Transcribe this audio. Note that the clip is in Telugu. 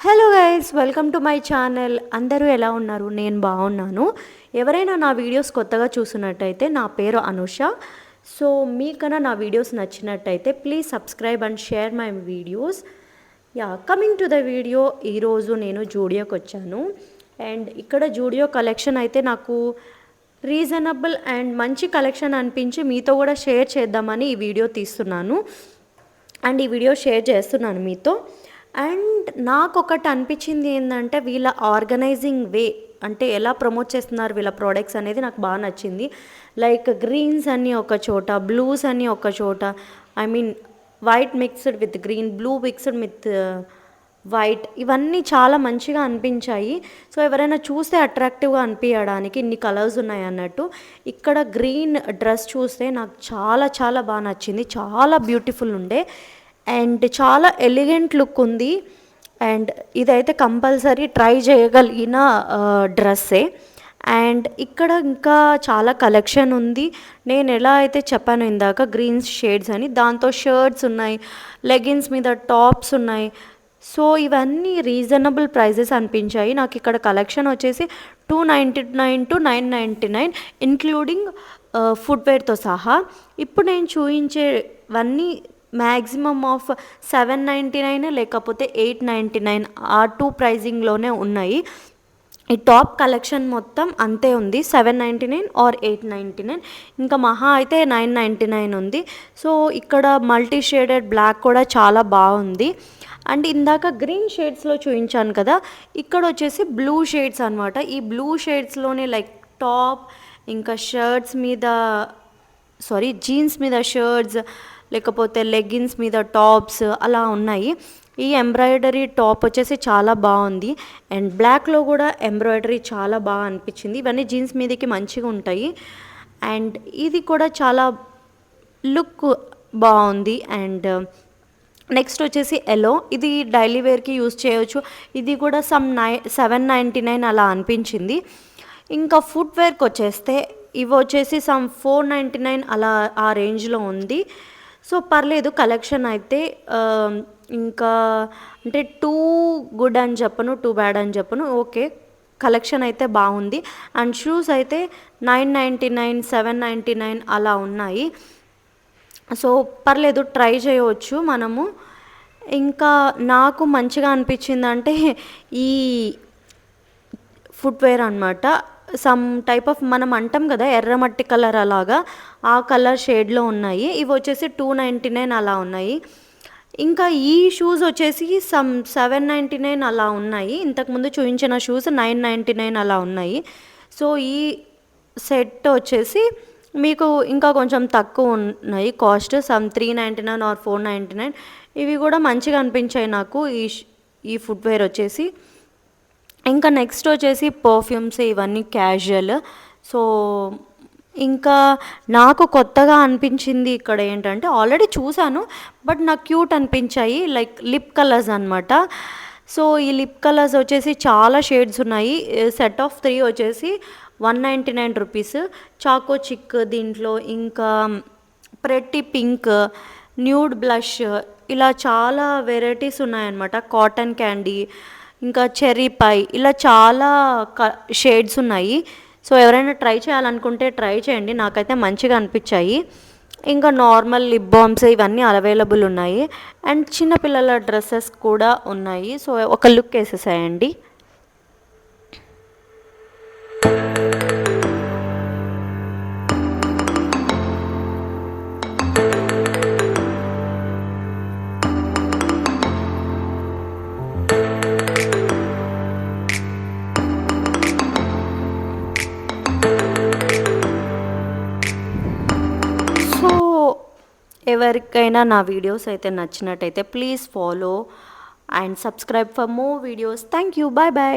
Hello guys, welcome to my channel. అందరూ ఎలా ఉన్నారు? నేను బాగున్నాను. ఎవరైనా నా వీడియోస్ కొత్తగా చూసినట్టయితే నా పేరు అనుష. సో మీకన్నా నా వీడియోస్ నచ్చినట్టయితే please subscribe and share my videos. Coming to the video. ఈరోజు నేను జూడియోకి వచ్చాను అండ్ ఇక్కడ జూడియో కలెక్షన్ అయితే నాకు రీజనబుల్ అండ్ మంచి కలెక్షన్ అనిపించి మీతో కూడా షేర్ చేద్దామని ఈ వీడియో తీస్తున్నాను అండ్ ఈ వీడియో షేర్ చేస్తున్నాను మీతో. అండ్ నాకు ఒకటి అనిపించింది ఏంటంటే వీళ్ళ ఆర్గనైజింగ్ వే, అంటే ఎలా ప్రమోట్ చేస్తున్నారు వీళ్ళ ప్రోడక్ట్స్ అనేది నాకు బాగా నచ్చింది. లైక్ గ్రీన్స్ అన్నీ ఒక చోట, బ్లూస్ అన్నీ ఒక చోట, I mean white mixed with green, blue mixed with white, ఇవన్నీ చాలా మంచిగా అనిపించాయి. సో ఎవరైనా చూస్తే అట్రాక్టివ్గా అనిపించడానికి ఇన్ని కలర్స్ ఉన్నాయి అన్నట్టు. ఇక్కడ గ్రీన్ డ్రెస్ చూస్తే నాకు చాలా చాలా బాగా నచ్చింది, చాలా బ్యూటిఫుల్ ఉండే అండ్ చాలా ఎలిగెంట్ లుక్ ఉంది. అండ్ ఇదైతే కంపల్సరీ ట్రై చేయగలిగిన డ్రెస్సే. అండ్ ఇక్కడ ఇంకా చాలా కలెక్షన్ ఉంది. నేను ఎలా అయితే చెప్పాను ఇందాక గ్రీన్ షేడ్స్ అని, దాంతో షర్ట్స్ ఉన్నాయి, లెగిన్స్ మీద టాప్స్ ఉన్నాయి. సో ఇవన్నీ రీజనబుల్ ప్రైజెస్ అనిపించాయి నాకు. ఇక్కడ కలెక్షన్ వచ్చేసి 299 to 999 ఇంక్లూడింగ్ ఫుట్వేర్తో సహా. ఇప్పుడు నేను చూపించేవన్నీ మ్యాక్సిమమ్ ఆఫ్ 799 లేకపోతే 899 ఆ టూ ప్రైజింగ్లోనే ఉన్నాయి. ఈ టాప్ కలెక్షన్ మొత్తం అంతే ఉంది, 799 ఆర్ 899. ఇంకా మహా అయితే 999 ఉంది. సో ఇక్కడ మల్టీ షేడెడ్ బ్లాక్ కూడా చాలా బాగుంది. అండ్ ఇందాక గ్రీన్ షేడ్స్లో చూపించాను కదా, ఇక్కడ వచ్చేసి బ్లూ షేడ్స్ అనమాట. ఈ బ్లూ షేడ్స్లోనే లైక్ టాప్, ఇంకా షర్ట్స్ మీద జీన్స్ మీద షర్ట్స్, లేకపోతే లెగ్గిన్స్ మీద టాప్స్ అలా ఉన్నాయి. ఈ ఎంబ్రాయిడరీ టాప్ వచ్చేసి చాలా బాగుంది అండ్ బ్లాక్లో కూడా ఎంబ్రాయిడరీ చాలా బాగా అనిపించింది. ఇవన్నీ జీన్స్ మీదకి మంచిగా ఉంటాయి అండ్ ఇది కూడా చాలా లుక్ బాగుంది. అండ్ నెక్స్ట్ వచ్చేసి ఎల్లో, ఇది డైలీ వేర్కి యూజ్ చేయవచ్చు. ఇది కూడా 799 అలా అనిపించింది. ఇంకా ఫుట్వేర్కి వచ్చేస్తే ఇవి వచ్చేసి 499 అలా ఆ రేంజ్లో ఉంది. సో పర్లేదు కలెక్షన్ అయితే. ఇంకా అంటే టూ గుడ్ అని చెప్పను, టూ బ్యాడ్ అని చెప్పను, ఓకే కలెక్షన్ అయితే బాగుంది. అండ్ షూస్ అయితే 999, 799 అలా ఉన్నాయి. సో పర్లేదు, ట్రై చేయవచ్చు మనము. ఇంకా నాకు మంచిగా అనిపించిందంటే ఈ ఫుట్వేర్ అనమాట. సమ్ టైప్ ఆఫ్ మనం అంటాం కదా ఎర్రమట్టి కలర్, అలాగా ఆ కలర్ షేడ్లో ఉన్నాయి. ఇవి వచ్చేసి 299 అలా ఉన్నాయి. ఇంకా ఈ షూస్ వచ్చేసి 799 అలా ఉన్నాయి. ఇంతకుముందు చూపించిన షూస్ 999 అలా ఉన్నాయి. సో ఈ సెట్ వచ్చేసి మీకు ఇంకా కొంచెం తక్కువ ఉన్నాయి కాస్ట్, 399 ఆర్ 499. ఇవి కూడా మంచిగా అనిపించాయి నాకు ఈ ఫుట్వేర్ వచ్చేసి. ఇంకా నెక్స్ట్ వచ్చేసి పర్ఫ్యూమ్స్, ఇవన్నీ క్యాజువల్. సో ఇంకా నాకు కొత్తగా అనిపించింది ఇక్కడ ఏంటంటే, ఆల్రెడీ చూశాను బట్ నాకు క్యూట్ అనిపించాయి, లైక్ లిప్ కలర్స్ అనమాట. సో ఈ లిప్ కలర్స్ వచ్చేసి చాలా షేడ్స్ ఉన్నాయి. సెట్ ఆఫ్ 3 వచ్చేసి 199 రూపీస్. చాకో చిక్ దీంట్లో, ఇంకా ప్రెట్టి పింక్, న్యూడ్ బ్లష్, ఇలా చాలా వెరైటీస్ ఉన్నాయన్నమాట. కాటన్ క్యాండీ, ఇంకా చెర్రీ పై, ఇలా చాలా షేడ్స్ ఉన్నాయి. సో ఎవరైనా ట్రై చేయాలనుకుంటే ట్రై చేయండి, నాకైతే మంచిగా అనిపించాయి. ఇంకా నార్మల్ లిప్ బామ్స్ ఇవన్నీ అవైలబుల్ ఉన్నాయి అండ్ చిన్నపిల్లల డ్రెస్సెస్ కూడా ఉన్నాయి. సో ఒక లుక్ వేసేసాయండి. ఎవరికైనా నా వీడియోస్ అయితే నచ్చినట్టయితే please follow and subscribe for more videos. Thank you, bye bye.